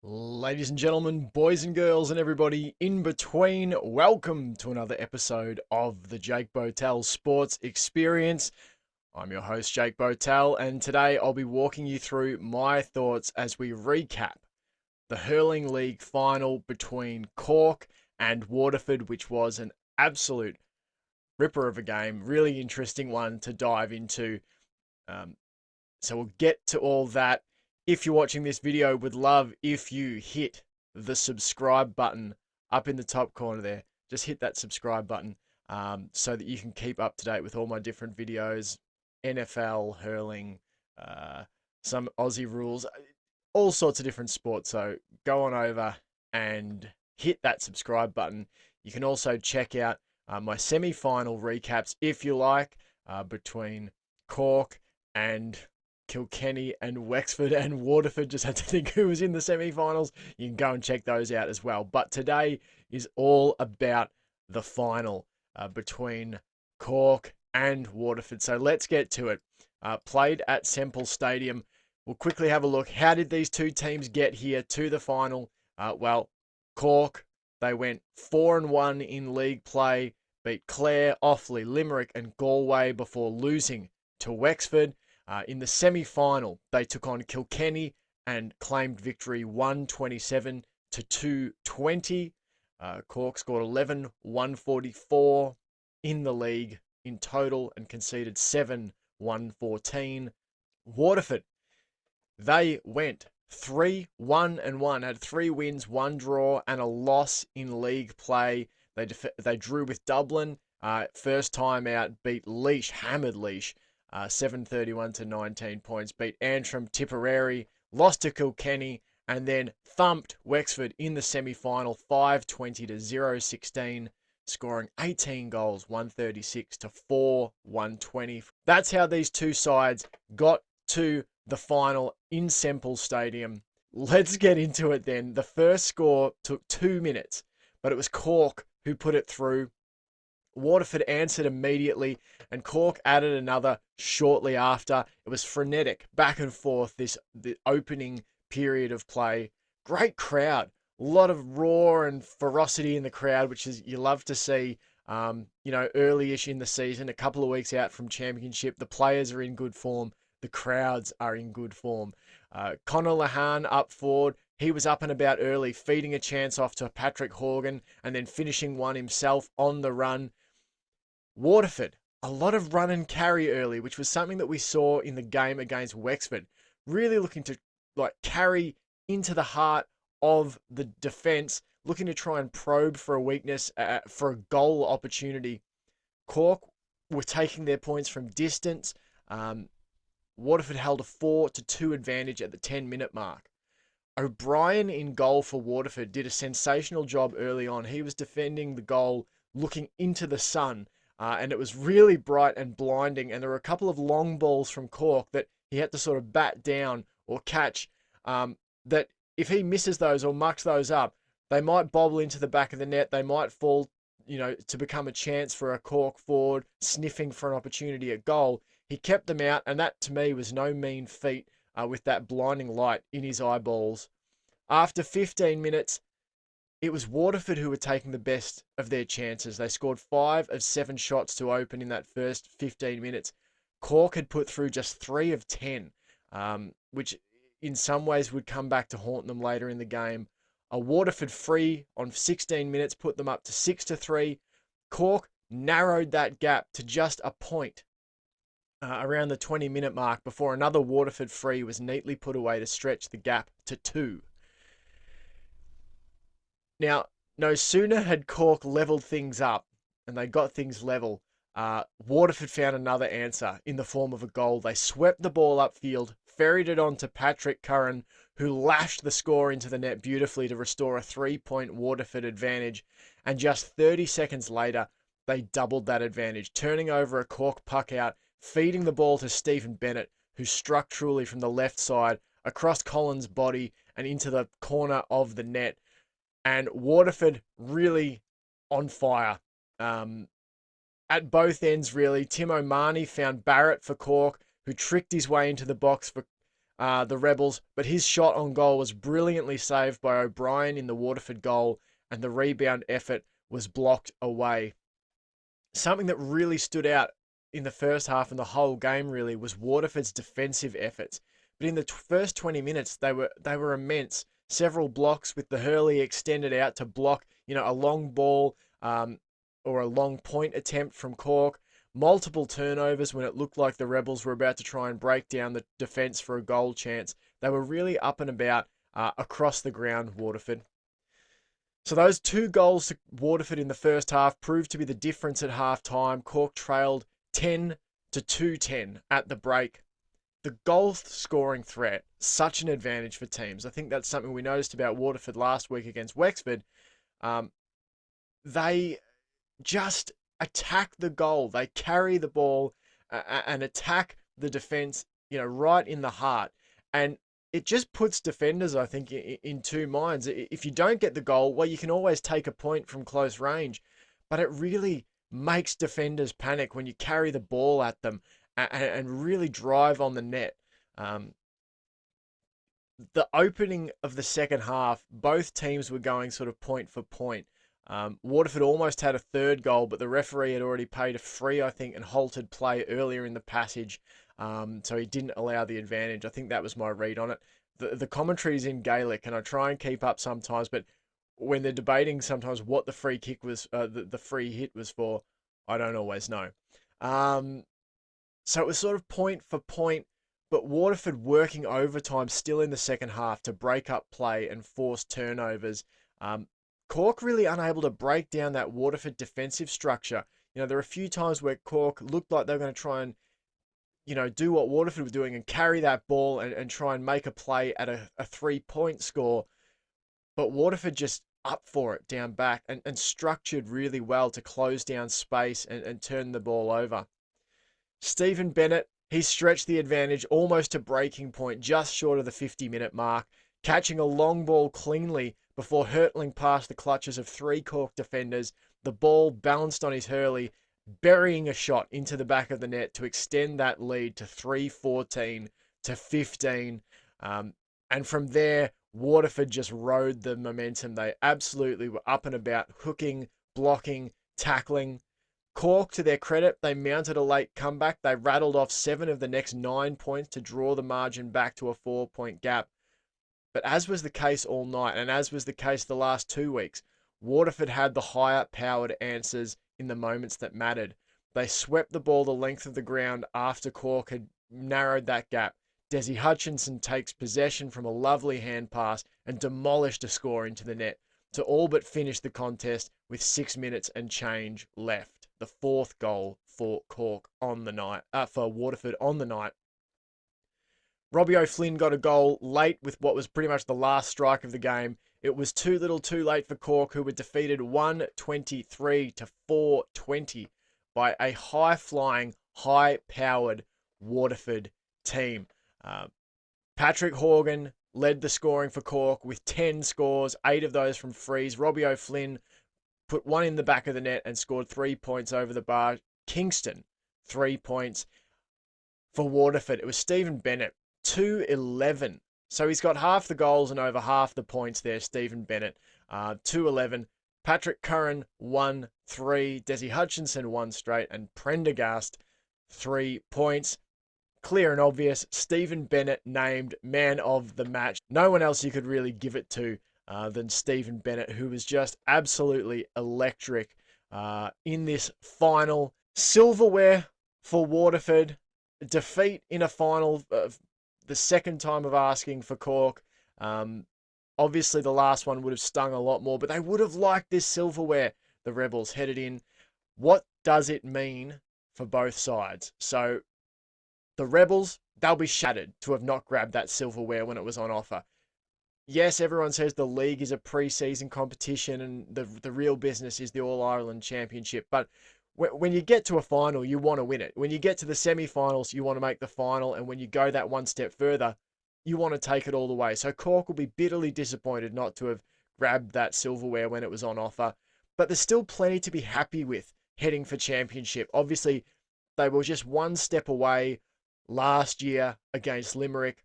Ladies and gentlemen, boys and girls, and everybody in between, welcome to another episode of the Jake Botel Sports Experience. I'm your host, Jake Botel, and today I'll be walking you through my thoughts as we recap the Hurling League final between Cork and Waterford, which was an absolute ripper of a game. Really interesting one to dive into. Um, so we'll get to all that. If you're watching this video, would love if you hit the subscribe button up in the top corner there. Just hit that subscribe button so that you can keep up to date with all my different videos, NFL, hurling, some Aussie rules, all sorts of different sports. So go on over and hit that subscribe button. You can also check out my semi-final recaps, if you like, between Cork and Kilkenny and Wexford and Waterford. Just had to think who was in the semi-finals. You can go and check those out as well. But today is all about the final between Cork and Waterford. So let's get to it. Played at Semple Stadium. We'll quickly have a look. How did these two teams get here to the final? Well, Cork, they went 4-1 in league play, beat Clare, Offaly, Limerick and Galway before losing to Wexford. In the semi-final, they took on Kilkenny and claimed victory 127 to 220. Cork scored 11, 144 in the league in total and conceded 7, 114. Waterford, they went 3-1-1, had 3 wins, 1 draw and a loss in league play. They drew with Dublin. First time out, beat Laois, hammered Laois. 731 to 19 points, beat Antrim, Tipperary, lost to Kilkenny, and then thumped Wexford in the semi-final 520 to 016, scoring 18 goals, 136 to 4, 120. That's how these two sides got to the final in Semple Stadium. Let's get into it then. The first score took 2 minutes, but it was Cork who put it through. Waterford answered immediately, and Cork added another shortly after. It was frenetic, back and forth, the opening period of play. Great crowd. A lot of roar and ferocity in the crowd, which is you love to see. Early-ish in the season, a couple of weeks out from championship, the players are in good form. The crowds are in good form. Conor Lahan up forward. He was up and about early, feeding a chance off to Patrick Horgan and then finishing one himself on the run. Waterford, a lot of run and carry early, which was something that we saw in the game against Wexford. Really looking to carry into the heart of the defence, looking to try and probe for a weakness, for a goal opportunity. Cork were taking their points from distance. Waterford held a 4-2 advantage at the 10-minute mark. O'Brien in goal for Waterford did a sensational job early on. He was defending the goal looking into the sun. And it was really bright and blinding. And there were a couple of long balls from Cork that he had to sort of bat down or catch. That if he misses those or mucks those up, they might bobble into the back of the net. They might fall, to become a chance for a Cork forward sniffing for an opportunity at goal. He kept them out, and that to me was no mean feat with that blinding light in his eyeballs. After 15 minutes, it was Waterford who were taking the best of their chances. They scored 5 of 7 shots to open in that first 15 minutes. Cork had put through just 3 of 10, which in some ways would come back to haunt them later in the game. A Waterford free on 16 minutes put them up to 6-3. Cork narrowed that gap to just a point around the 20-minute mark before another Waterford free was neatly put away to stretch the gap to 2. Now, no sooner had Cork levelled things up and they got things level, Waterford found another answer in the form of a goal. They swept the ball upfield, ferried it on to Patrick Curran, who lashed the score into the net beautifully to restore a 3-point Waterford advantage. And just 30 seconds later, they doubled that advantage, turning over a Cork puck out, feeding the ball to Stephen Bennett, who struck truly from the left side across Collins' body and into the corner of the net. And Waterford really on fire. At both ends, really. Tim O'Mahony found Barrett for Cork, who tricked his way into the box for the Rebels, but his shot on goal was brilliantly saved by O'Brien in the Waterford goal, and the rebound effort was blocked away. Something that really stood out in the first half and the whole game really was Waterford's defensive efforts. But in the first 20 minutes, they were immense. Several blocks with the Hurley extended out to block, a long ball or a long point attempt from Cork. Multiple turnovers when it looked like the Rebels were about to try and break down the defence for a goal chance. They were really up and about across the ground, Waterford. So those 2 goals to Waterford in the first half proved to be the difference at half time. Cork trailed 10 to 2-10 at the break. The goal scoring threat, such an advantage for teams. I think that's something we noticed about Waterford last week against Wexford. They just attack the goal. They carry the ball and attack the defense, right in the heart. And it just puts defenders, I think, in 2 minds. If you don't get the goal, well, you can always take a point from close range, but it really makes defenders panic when you carry the ball at them and really drive on the net. The opening of the second half, both teams were going sort of point for point. Waterford almost had a third goal, but the referee had already paid a free, I think, and halted play earlier in the passage. So he didn't allow the advantage. I think that was my read on it. The commentary is in Gaelic, and I try and keep up sometimes, but when they're debating sometimes what the free kick was, the free hit was for, I don't always know. So it was sort of point for point, but Waterford working overtime still in the second half to break up play and force turnovers. Cork really unable to break down that Waterford defensive structure. There are a few times where Cork looked like they were going to try and, do what Waterford were doing and carry that ball and try and make a play at a 3-point score. But Waterford just up for it down back and structured really well to close down space and turn the ball over. Stephen Bennett, he stretched the advantage almost to breaking point, just short of the 50-minute mark, catching a long ball cleanly before hurtling past the clutches of 3 Cork defenders. The ball bounced on his Hurley, burying a shot into the back of the net to extend that lead to 3-14 to 15. And from there, Waterford just rode the momentum. They absolutely were up and about, hooking, blocking, tackling. Cork, to their credit, they mounted a late comeback. They rattled off 7 of the next 9 points to draw the margin back to a 4-point gap. But as was the case all night, and as was the case the last 2 weeks, Waterford had the higher powered answers in the moments that mattered. They swept the ball the length of the ground after Cork had narrowed that gap. Desi Hutchinson takes possession from a lovely hand pass and demolished a score into the net to all but finish the contest with 6 minutes and change left. The 4th goal for Cork on the night, for Waterford on the night. Robbie O'Flynn got a goal late with what was pretty much the last strike of the game. It was too little too late for Cork, who were defeated 123 to 420 by a high-flying, high-powered Waterford team. Patrick Horgan led the scoring for Cork with 10 scores, 8 of those from frees. Robbie O'Flynn put 1 in the back of the net and scored 3 points over the bar. Kingston, 3 points. For Waterford, it was Stephen Bennett, 2-11. So he's got half the goals and over half the points there, Stephen Bennett. 2-11. Patrick Curran, 1-3. Desi Hutchinson, 1 straight. And Prendergast, 3 points. Clear and obvious, Stephen Bennett named man of the match. No one else you could really give it to than Stephen Bennett, who was just absolutely electric in this final. Silverware for Waterford. Defeat in a final, the second time of asking for Cork. Obviously, the last one would have stung a lot more, but they would have liked this silverware. The Rebels headed in. What does it mean for both sides? So, the Rebels, they'll be shattered to have not grabbed that silverware when it was on offer. Yes, everyone says the league is a pre-season competition and the real business is the All-Ireland Championship, but when you get to a final, you want to win it. When you get to the semi-finals, you want to make the final. And when you go that one step further, you want to take it all the way. So Cork will be bitterly disappointed not to have grabbed that silverware when it was on offer. But there's still plenty to be happy with heading for championship. Obviously, they were just one step away last year against Limerick.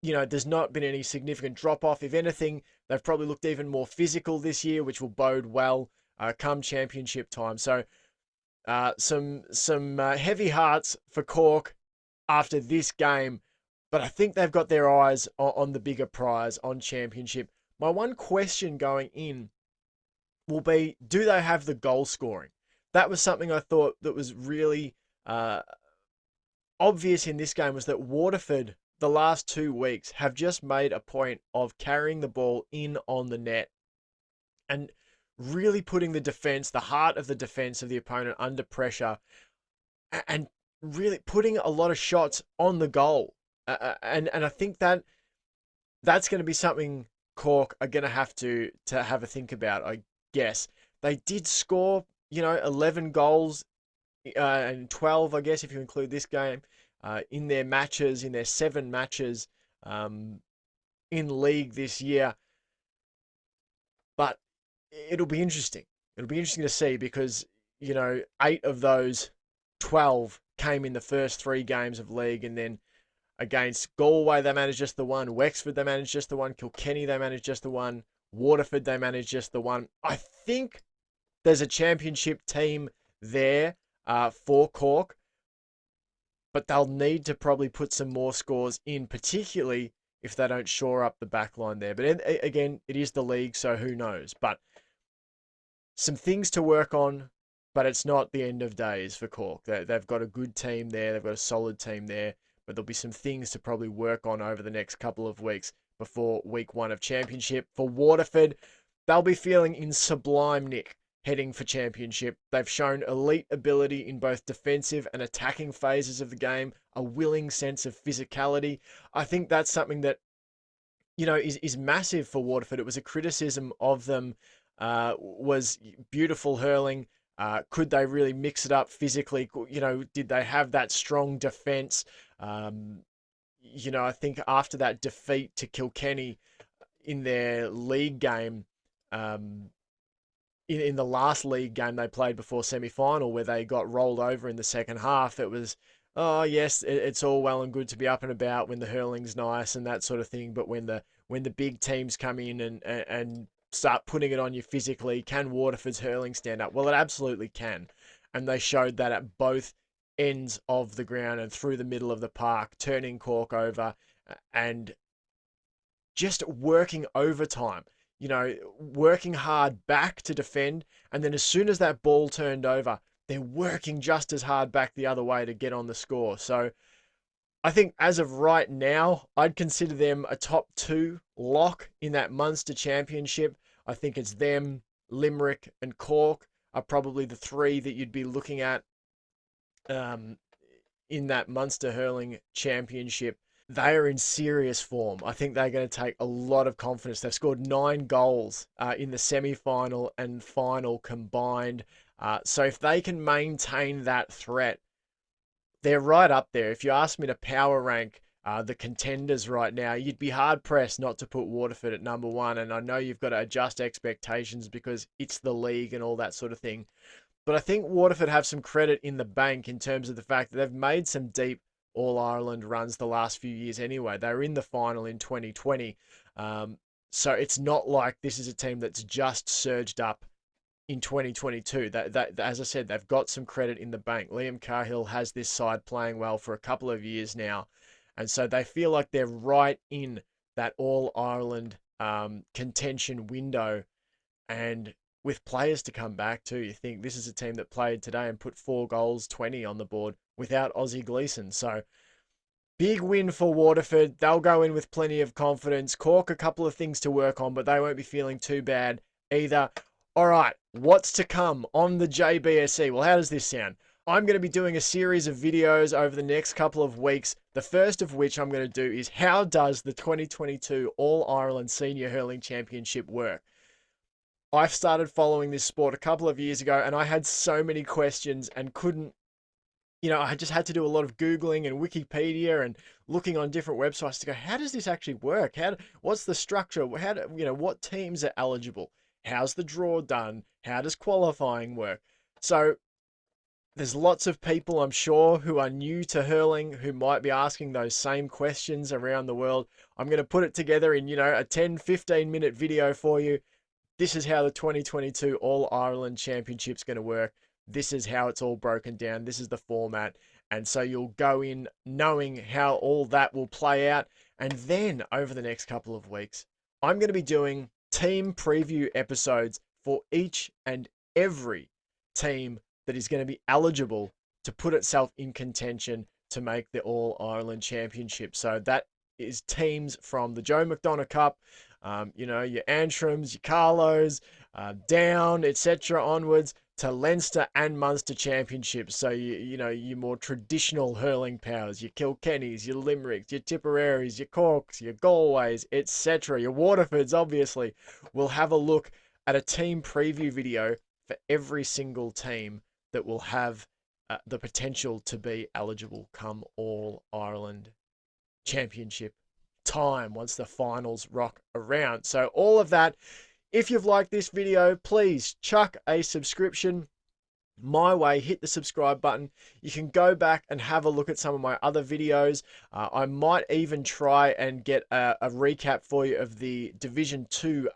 there's not been any significant drop off. If anything, they've probably looked even more physical this year, which will bode well come championship time. So some heavy hearts for Cork after this game, but I think they've got their eyes on the bigger prize, on championship. My one question going in will be, do they have the goal scoring? That was something I thought that was really obvious in this game, was that Waterford, the last 2 weeks, have just made a point of carrying the ball in on the net and really putting the defense, the heart of the defense of the opponent, under pressure, and really putting a lot of shots on the goal. And I think that's going to be something Cork are going to have a think about, I guess. They did score, 11 goals and 12, I guess, if you include this game, in their 7 matches in league this year. But it'll be interesting. It'll be interesting to see because, 8 of those 12 came in the first 3 games of league, and then against Galway, they managed just the one. Wexford, they managed just the one. Kilkenny, they managed just the one. Waterford, they managed just the one. I think there's a championship team there for Cork, but they'll need to probably put some more scores in, particularly if they don't shore up the back line there. But again, it is the league, so who knows? But some things to work on, but it's not the end of days for Cork. They've got a good team there. They've got a solid team there, but there'll be some things to probably work on over the next couple of weeks before week 1 of championship. For Waterford, they'll be feeling in sublime nick heading for championship. They've shown elite ability in both defensive and attacking phases of the game, a willing sense of physicality. I think that's something that, is massive for Waterford. It was a criticism of them, was beautiful hurling. Could they really mix it up physically? Did they have that strong defense? I think after that defeat to Kilkenny in their league game, in the last league game they played before semi-final, where they got rolled over in the second half, it was, oh yes, it's all well and good to be up and about when the hurling's nice and that sort of thing, but when the big teams come in and start putting it on you physically, can Waterford's hurling stand up? Well, it absolutely can, and they showed that at both ends of the ground and through the middle of the park, turning Cork over and just working overtime. Working hard back to defend, and then as soon as that ball turned over, they're working just as hard back the other way to get on the score. So I think as of right now, I'd consider them a top 2 lock in that Munster Championship. I think it's them, Limerick, and Cork are probably the 3 that you'd be looking at in that Munster Hurling Championship. They are in serious form. I think they're going to take a lot of confidence. They've scored 9 goals in the semi-final and final combined. So if they can maintain that threat, they're right up there. If you ask me to power rank the contenders right now, you'd be hard-pressed not to put Waterford at number 1. And I know you've got to adjust expectations because it's the league and all that sort of thing. But I think Waterford have some credit in the bank in terms of the fact that they've made some deep All-Ireland runs the last few years anyway. They were in the final in 2020. So it's not like this is a team that's just surged up in 2022. That, as I said, they've got some credit in the bank. Liam Cahill has this side playing well for a couple of years now. And so they feel like they're right in that All-Ireland contention window. And with players to come back too, you think this is a team that played today and put 4 goals, 20 on the board without Aussie Gleeson. So big win for Waterford. They'll go in with plenty of confidence. Cork, a couple of things to work on, but they won't be feeling too bad either. All right, what's to come on the JBSE? Well, how does this sound? I'm going to be doing a series of videos over the next couple of weeks. The first of which I'm going to do is, how does the 2022 All-Ireland Senior Hurling Championship work? I've started following this sport a couple of years ago, and I had so many questions and couldn't, I just had to do a lot of Googling and Wikipedia and looking on different websites to go, how does this actually work? What's the structure? What teams are eligible? How's the draw done? How does qualifying work? So There's lots of people, I'm sure, who are new to hurling who might be asking those same questions around the world. I'm going to put it together in, a 10, 15-minute video for you. This is how the 2022 All Ireland Championship's going to work. This is how it's all broken down. This is the format. And so you'll go in knowing how all that will play out. And then over the next couple of weeks, I'm going to be doing team preview episodes for each and every team that is going to be eligible to put itself in contention to make the All Ireland Championship. So that is teams from the Joe McDonough Cup, your Antrams, your Carlos, down, etc. onwards to Leinster and Munster Championships. So your more traditional hurling powers, your Kilkennys, your Limericks, your Tipperaries, your Corks, your Galways, etc. Your Waterfords, obviously. We'll have a look at a team preview video for every single team that will have the potential to be eligible come All Ireland Championship time once the finals rock around. So all of that. If you've liked this video, please chuck a subscription my way. Hit the subscribe button. You can go back and have a look at some of my other videos. I might even try and get a recap for you of the Division 2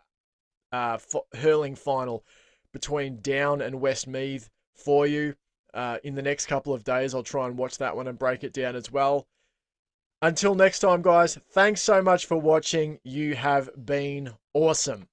hurling final between Down and Westmeath for you. In the next couple of days, I'll try and watch that one and break it down as well. Until next time, guys, thanks so much for watching. You have been awesome.